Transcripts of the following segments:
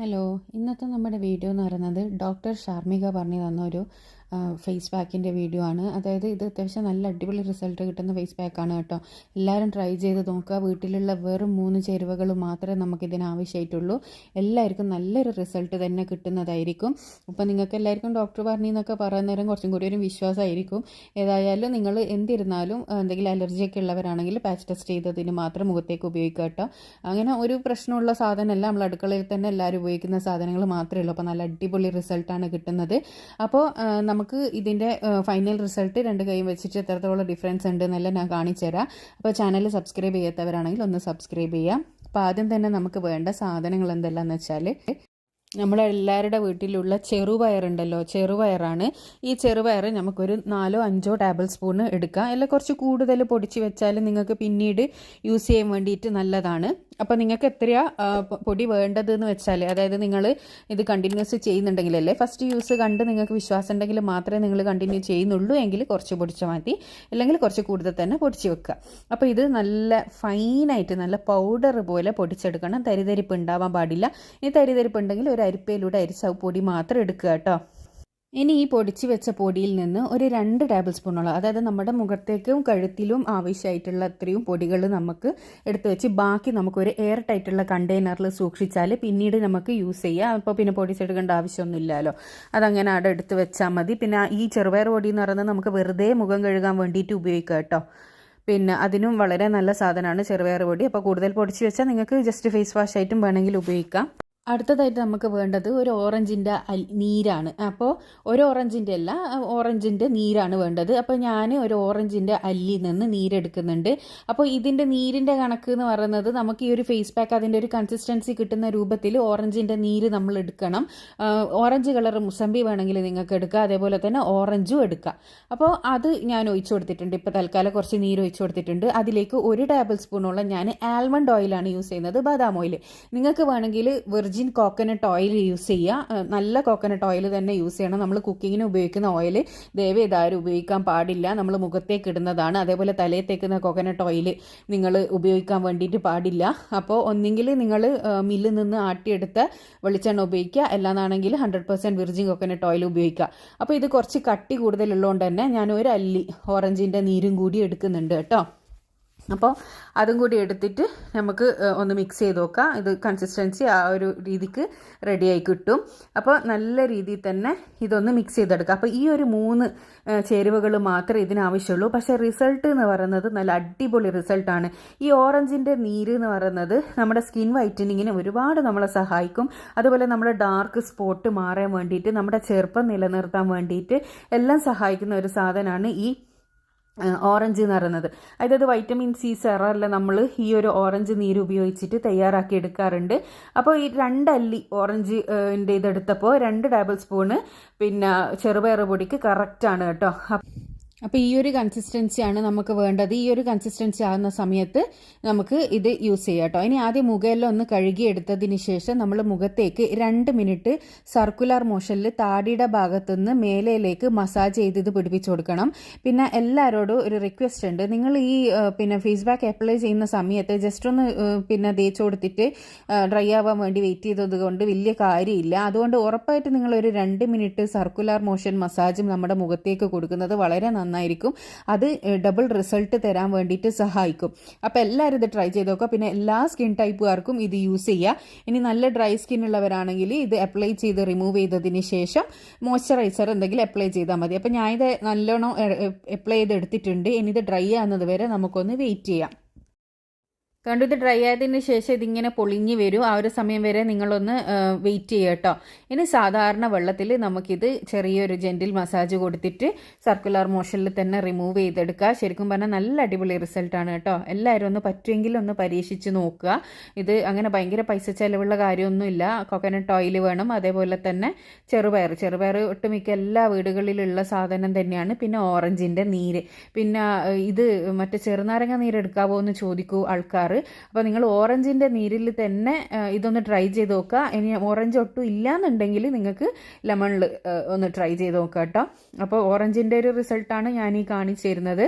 Hello, ഇന്നത്തെ നമ്മുടെ video എന്ന് പറയുന്നത് ഡോക്ടർ ഷാർമിക പറഞ്ഞു തന്ന ഒരു ഫേസ് പാക്കിൻ്റെ വീഡിയോ ആണ്. അതായത് ഇത് അത്യാവശ്യം നല്ല അടിപൊളി റിസൾട്ട് കിട്ടുന്ന ഫേസ് പാക്കാണ് കേട്ടോ. എല്ലാവരും ട്രൈ ചെയ്ത് നോക്കുക. വീട്ടിലുള്ള വെറും 3 ചേരുവകൾ മാത്രമേ നമുക്കിതിന് ആവശ്യമായിട്ടുള്ളൂ. എല്ലാവർക്കും നല്ലൊരു റിസൾട്ട് തന്നെ കിട്ടുന്നതായിരിക്കും. അപ്പോൾ നിങ്ങൾക്ക് എല്ലാവർക്കും ഡോക്ടർ പറഞ്ഞെന്നൊക്കെ പറയുന്ന നേരം കുറച്ചും കൂടി ഒരു വിശ്വാസമായിരിക്കും. ഏതായാലും നിങ്ങൾ എന്തിരുന്നാലും എന്തെങ്കിലും അലർജിയൊക്കെ ഉള്ളവരാണെങ്കിൽ പാച്ച് ടെസ്റ്റ് ചെയ്തതിന് മാത്രം മുഖത്തേക്ക് ഉപയോഗിക്കുക കേട്ടോ. അങ്ങനെ ഒരു പ്രശ്നമുള്ള സാധനമല്ല, നമ്മൾ അടുക്കളയിൽ തന്നെ എല്ലാവരും ഉപയോഗിക്കുന്ന സാധനങ്ങൾ മാത്രമേ ഉള്ളൂ. അപ്പോൾ നല്ല അടിപൊളി റിസൾട്ടാണ് കിട്ടുന്നത്. അപ്പോൾ നമുക്ക് ഇതിൻ്റെ ഫൈനൽ റിസൾട്ട് 2 കൈയും വെച്ചിട്ട് എത്രത്തോളം ഡിഫറൻസ് ഉണ്ട് എന്നെല്ലാം ഞാൻ കാണിച്ചു തരാം. അപ്പോൾ ചാനൽ സബ്സ്ക്രൈബ് ചെയ്യാത്തവരാണെങ്കിൽ ഒന്ന് സബ്സ്ക്രൈബ് ചെയ്യാം. അപ്പോൾ ആദ്യം തന്നെ നമുക്ക് വേണ്ട സാധനങ്ങൾ എന്തെല്ലാമെന്ന് വെച്ചാൽ, നമ്മളെല്ലാവരുടെ വീട്ടിലുള്ള ചെറുപയറുണ്ടല്ലോ, ചെറുപയറാണ്. ഈ ചെറുപയർ നമുക്കൊരു 4-5 ടേബിൾ സ്പൂൺ എടുക്കാം. അല്ല കുറച്ച് കൂടുതൽ പൊടിച്ച് വെച്ചാൽ നിങ്ങൾക്ക് പിന്നീട് യൂസ് ചെയ്യാൻ വേണ്ടിയിട്ട് നല്ലതാണ്. അപ്പോൾ നിങ്ങൾക്ക് എത്രയാ പൊടി വേണ്ടതെന്ന് വെച്ചാൽ, അതായത് നിങ്ങൾ ഇത് കണ്ടിന്യൂസ് ചെയ്യുന്നുണ്ടെങ്കിലല്ലേ, ഫസ്റ്റ് യൂസ് കണ്ട് നിങ്ങൾക്ക് വിശ്വാസം ഉണ്ടെങ്കിൽ മാത്രമേ നിങ്ങൾ കണ്ടിന്യൂ ചെയ്യുന്നുള്ളൂ എങ്കിൽ കുറച്ച് പൊടിച്ചാൽ മതി, അല്ലെങ്കിൽ കുറച്ച് കൂടുതൽ തന്നെ പൊടിച്ച് വെക്കുക. അപ്പോൾ ഇത് നല്ല ഫൈനായിട്ട് നല്ല പൗഡർ പോലെ പൊടിച്ചെടുക്കണം. തരിതരിപ്പ് ഉണ്ടാവാൻ പാടില്ല. ഇനി തരിതരിപ്പ് ഉണ്ടെങ്കിൽ ഒരു അരിപ്പയിലൂടെ അരിച്ച പൊടി മാത്രം എടുക്കുക കേട്ടോ. ഇനി ഈ പൊടിച്ച് വെച്ച പൊടിയിൽ നിന്ന് ഒരു 2 ടേബിൾ സ്പൂണോളം, അതായത് നമ്മുടെ മുഖത്തേക്കും കഴുത്തിലും ആവശ്യമായിട്ടുള്ള അത്രയും പൊടികൾ നമുക്ക് എടുത്ത് വെച്ച് ബാക്കി നമുക്കൊരു എയർ ടൈറ്റുള്ള കണ്ടെയ്നറിൽ സൂക്ഷിച്ചാൽ പിന്നീട് നമുക്ക് യൂസ് ചെയ്യാം. അപ്പോൾ പിന്നെ പൊടിച്ചെടുക്കേണ്ട ആവശ്യമൊന്നുമില്ലല്ലോ, അതങ്ങനെ അവിടെ എടുത്ത് വെച്ചാൽ മതി. പിന്നെ ഈ ചെറുപയർ പൊടി എന്ന് പറയുന്നത് നമുക്ക് വെറുതെ മുഖം കഴുകാൻ വേണ്ടിയിട്ട് ഉപയോഗിക്കാം കേട്ടോ. പിന്നെ അതിനും വളരെ നല്ല സാധനമാണ് ചെറുപയർ പൊടി. അപ്പോൾ കൂടുതൽ പൊടിച്ച് വെച്ചാൽ നിങ്ങൾക്ക് ജസ്റ്റ് ഫേസ് വാഷ് ആയിട്ടും വേണമെങ്കിൽ ഉപയോഗിക്കാം. അടുത്തതായിട്ട് നമുക്ക് വേണ്ടത് ഒരു ഓറഞ്ചിൻ്റെ നീരാണ്. അപ്പോൾ ഒരു ഓറഞ്ചിൻ്റെ അല്ല, ഓറഞ്ചിൻ്റെ നീരാണ് വേണ്ടത്. അപ്പോൾ ഞാൻ ഒരു ഓറഞ്ചിൻ്റെ അല്ലിയിൽ നിന്ന് നീരെടുക്കുന്നുണ്ട്. അപ്പോൾ ഇതിൻ്റെ നീരിൻ്റെ കണക്ക് എന്ന് പറയുന്നത്, നമുക്ക് ഈ ഒരു ഫേസ് പാക്ക് അതിൻ്റെ ഒരു കൺസിസ്റ്റൻസി കിട്ടുന്ന രൂപത്തിൽ ഓറഞ്ചിൻ്റെ നീര് നമ്മൾ എടുക്കണം. ഓറഞ്ച് കളർ മുസമ്പി വേണമെങ്കിൽ നിങ്ങൾക്ക് എടുക്കുക, അതേപോലെ തന്നെ ഓറഞ്ചും എടുക്കുക. അപ്പോൾ അത് ഞാൻ ഒഴിച്ചു കൊടുത്തിട്ടുണ്ട്. ഇപ്പോൾ തൽക്കാലം കുറച്ച് നീര് ഒഴിച്ചു കൊടുത്തിട്ടുണ്ട്. അതിലേക്ക് 1 ടേബിൾ സ്പൂണോളം ഞാൻ ആൽമണ്ട് ഓയിലാണ് യൂസ് ചെയ്യുന്നത്, ബദാം ഓയിൽ. നിങ്ങൾക്ക് വേണമെങ്കിൽ വെർജിൻ കോക്കനട്ട് ഓയിൽ യൂസ് ചെയ്യുക. നല്ല കോക്കനട്ട് ഓയിൽ തന്നെ യൂസ് ചെയ്യണം. നമ്മൾ കുക്കിങ്ങിന് ഉപയോഗിക്കുന്ന ഓയിൽ ദയവ് ഇതാരും ഉപയോഗിക്കാൻ പാടില്ല. നമ്മൾ മുഖത്തേക്ക് ഇടുന്നതാണ്. അതേപോലെ തലയിൽ തേക്കുന്ന കോക്കനട്ട് ഓയിൽ നിങ്ങൾ ഉപയോഗിക്കാൻ വേണ്ടിയിട്ട് പാടില്ല. അപ്പോൾ ഒന്നെങ്കിൽ നിങ്ങൾ മില്ലിൽ നിന്ന് ആട്ടിയെടുത്ത വെളിച്ചെണ്ണ ഉപയോഗിക്കുക, അല്ലാന്നാണെങ്കിൽ 100% വിർജിൻ കോക്കനട്ട് ഓയിൽ ഉപയോഗിക്കുക. അപ്പോൾ ഇത് കുറച്ച് കട്ടി കൂടുതലുള്ളതുകൊണ്ട് തന്നെ ഞാൻ ഒരു അല്ലി ഓറഞ്ചിൻ്റെ നീരും കൂടി എടുക്കുന്നുണ്ട് കേട്ടോ. അപ്പോൾ അതും കൂടി എടുത്തിട്ട് നമുക്ക് ഒന്ന് മിക്സ് ചെയ്ത് നോക്കാം. ഇത് കൺസിസ്റ്റൻസി ആ ഒരു രീതിക്ക് റെഡിയായി കിട്ടും. അപ്പോൾ നല്ല രീതിയിൽ തന്നെ ഇതൊന്ന് മിക്സ് ചെയ്തെടുക്കുക. അപ്പോൾ ഈ ഒരു 3 ചേരുവകൾ മാത്രമേ ഇതിനാവശ്യമുള്ളൂ. പക്ഷേ റിസൾട്ട് എന്ന് പറയുന്നത് നല്ല അടിപൊളി റിസൾട്ടാണ്. ഈ ഓറഞ്ചിൻ്റെ നീര് എന്ന് പറയുന്നത് നമ്മുടെ സ്കിൻ വൈറ്റനിങ്ങിന് ഒരുപാട് നമ്മളെ സഹായിക്കും. അതുപോലെ നമ്മുടെ ഡാർക്ക് സ്പോട്ട് മാറാൻ വേണ്ടിയിട്ട്, നമ്മുടെ ചെറുപ്പം നിലനിർത്താൻ വേണ്ടിയിട്ട് എല്ലാം സഹായിക്കുന്ന ഒരു സാധനമാണ് ഈ ഓറഞ്ച് എന്ന് പറയുന്നത്. അതായത് വൈറ്റമിൻ സി സെറമെല്ലാം നമ്മൾ ഈ ഒരു ഓറഞ്ച് നീര് ഉപയോഗിച്ചിട്ട് തയ്യാറാക്കി എടുക്കാറുണ്ട്. അപ്പോൾ ഈ 2 അല്ലി ഓറഞ്ചിൻ്റെ ഇതെടുത്തപ്പോൾ 2 ടേബിൾ സ്പൂണ് പിന്നെ ചെറുപയർ പൊടിക്ക് കറക്റ്റാണ് കേട്ടോ. അപ്പോൾ ഈ ഒരു കൺസിസ്റ്റൻസിയാണ് നമുക്ക് വേണ്ടത്. ഈ ഒരു കൺസിസ്റ്റൻസി ആകുന്ന സമയത്ത് നമുക്ക് ഇത് യൂസ് ചെയ്യാം കേട്ടോ. ഇനി ആദ്യം മുഖമെല്ലാം ഒന്ന് കഴുകിയെടുത്തതിന് ശേഷം നമ്മൾ മുഖത്തേക്ക് 2 മിനിറ്റ് സർക്കുലർ മോഷനിൽ താടിയുടെ ഭാഗത്തുനിന്ന് മേലയിലേക്ക് മസാജ് ചെയ്ത് ഇത് പിടിപ്പിച്ചു കൊടുക്കണം. പിന്നെ എല്ലാവരോടും ഒരു റിക്വസ്റ്റ് ഉണ്ട്, നിങ്ങൾ ഈ പിന്നെ ഫേസ് പാക്ക് അപ്ലൈ ചെയ്യുന്ന സമയത്ത് ജസ്റ്റ് ഒന്ന് പിന്നെ തേച്ച് കൊടുത്തിട്ട് ഡ്രൈ ആവാൻ വേണ്ടി വെയിറ്റ് ചെയ്തത് കൊണ്ട് വലിയ കാര്യമില്ല. അതുകൊണ്ട് ഉറപ്പായിട്ട് നിങ്ങളൊരു 2 മിനിറ്റ് സർക്കുലർ മോഷൻ മസാജും നമ്മുടെ മുഖത്തേക്ക് കൊടുക്കുന്നത് വളരെ നന്നായിരിക്കും. അത് ഡബിൾ റിസൾട്ട് തരാൻ വേണ്ടിയിട്ട് സഹായിക്കും. അപ്പോൾ എല്ലാവരും ഇത് ട്രൈ ചെയ്ത് നോക്കുക. പിന്നെ എല്ലാ സ്കിൻ ടൈപ്പുകാർക്കും ഇത് യൂസ് ചെയ്യുക. ഇനി നല്ല ഡ്രൈ സ്കിൻ ഉള്ളവരാണെങ്കിൽ ഇത് അപ്ലൈ ചെയ്ത് റിമൂവ് ചെയ്തതിന് ശേഷം മോയ്സ്ചറൈസർ എന്തെങ്കിലും അപ്ലൈ ചെയ്താൽ മതി. അപ്പോൾ ഞാൻ ഇത് നല്ലോണം അപ്ലൈ ചെയ്ത് എടുത്തിട്ടുണ്ട്. ഇനി ഇത് ഡ്രൈ ആകുന്നത് വരെ നമുക്കൊന്ന് വെയിറ്റ് ചെയ്യാം. കണ്ടു, ഇത് ഡ്രൈ ആയതിന് ശേഷം ഇതിങ്ങനെ പൊളിഞ്ഞ് വരും. ആ ഒരു സമയം വരെ നിങ്ങളൊന്ന് വെയിറ്റ് ചെയ്യുക കേട്ടോ. ഇനി സാധാരണ വെള്ളത്തിൽ നമുക്കിത് ചെറിയൊരു ജെൻറ്റിൽ മസാജ് കൊടുത്തിട്ട് സർക്കുലർ മോഷനിൽ തന്നെ റിമൂവ് ചെയ്തെടുക്കുക. ശരിക്കും പറഞ്ഞാൽ നല്ല അടിപൊളി റിസൾട്ടാണ് കേട്ടോ. എല്ലാവരും ഒന്ന് പറ്റുമെങ്കിൽ ഒന്ന് പരീക്ഷിച്ച് നോക്കുക. ഇത് അങ്ങനെ ഭയങ്കര പൈസ ചിലവുള്ള കാര്യമൊന്നുമില്ല. കോക്കനട്ട് ഓയിൽ വേണം, അതേപോലെ തന്നെ ചെറുപയർ ഒട്ടുമിക്ക എല്ലാ വീടുകളിലുള്ള സാധനം തന്നെയാണ്. പിന്നെ ഓറഞ്ചിൻ്റെ നീര്, പിന്നെ ഇത് മറ്റേ ചെറുനാരങ്ങ നീരെടുക്കാവോ എന്ന് ചോദിക്കൂ ആൾക്കാർ. അപ്പോൾ നിങ്ങൾ ഓറഞ്ചിൻ്റെ നീരിൽ തന്നെ ഇതൊന്ന് ട്രൈ ചെയ്ത് നോക്കുക. ഇനി ഓറഞ്ച് ഒട്ടും ഇല്ലയെന്നുണ്ടെങ്കിൽ നിങ്ങൾക്ക് ലെമണിൽ ഒന്ന് ട്രൈ ചെയ്ത് നോക്കുക കേട്ടോ. അപ്പോൾ ഓറഞ്ചിൻ്റെ ഒരു റിസൾട്ടാണ് ഞാൻ ഈ കാണിച്ചു തരുന്നത്.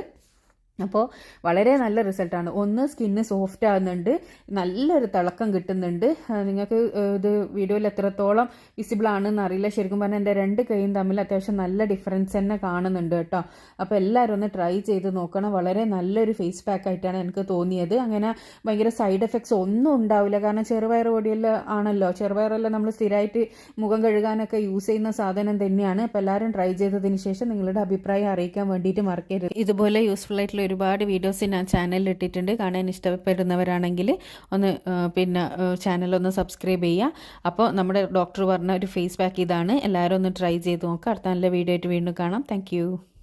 അപ്പോൾ വളരെ നല്ല റിസൾട്ടാണ്. ഒന്ന് സ്കിന്ന് സോഫ്റ്റ് ആകുന്നുണ്ട്, നല്ലൊരു തിളക്കം കിട്ടുന്നുണ്ട്. നിങ്ങൾക്ക് ഇത് വീഡിയോയിൽ എത്രത്തോളം വിസിബിൾ ആണെന്ന് അറിയില്ല. ശരിക്കും പറഞ്ഞാൽ എൻ്റെ രണ്ട് കൈയും തമ്മിൽ അത്യാവശ്യം നല്ല ഡിഫറൻസ് തന്നെ കാണുന്നുണ്ട് കേട്ടോ. അപ്പോൾ എല്ലാവരും ഒന്ന് ട്രൈ ചെയ്ത് നോക്കണം. വളരെ നല്ലൊരു ഫേസ് പാക്ക് ആയിട്ടാണ് എനിക്ക് തോന്നിയത്. അങ്ങനെ ഭയങ്കര സൈഡ് എഫക്ട്സ് ഒന്നും ഉണ്ടാവില്ല. കാരണം ചെറുപയർ പൊടിയിൽ ആണല്ലോ, ചെറുപയറെല്ലാം നമ്മൾ സ്ഥിരമായിട്ട് മുഖം കഴുകാനൊക്കെ യൂസ് ചെയ്യുന്ന സാധനം തന്നെയാണ്. അപ്പോൾ എല്ലാവരും ട്രൈ ചെയ്തതിന് ശേഷം നിങ്ങളുടെ അഭിപ്രായം അറിയിക്കാൻ വേണ്ടിയിട്ട് മറക്കരുത്. ഇതുപോലെ യൂസ്ഫുൾ ആയിട്ടുള്ള ഒരുപാട് വീഡിയോസ് ഞാൻ ചാനലിൽ ഇട്ടിട്ടുണ്ട്. കാണാൻ ഇഷ്ടപ്പെടുന്നവരാണെങ്കിൽ ഒന്ന് പിന്നെ ചാനലൊന്ന് സബ്സ്ക്രൈബ് ചെയ്യുക. അപ്പോൾ നമ്മുടെ ഡോക്ടർ പറഞ്ഞ ഒരു ഫേസ് പാക്ക് ഇതാണ്. എല്ലാവരും ഒന്ന് ട്രൈ ചെയ്ത് നോക്കുക. അടുത്ത നല്ല വീഡിയോ ആയിട്ട് വീണ്ടും കാണാം. താങ്ക്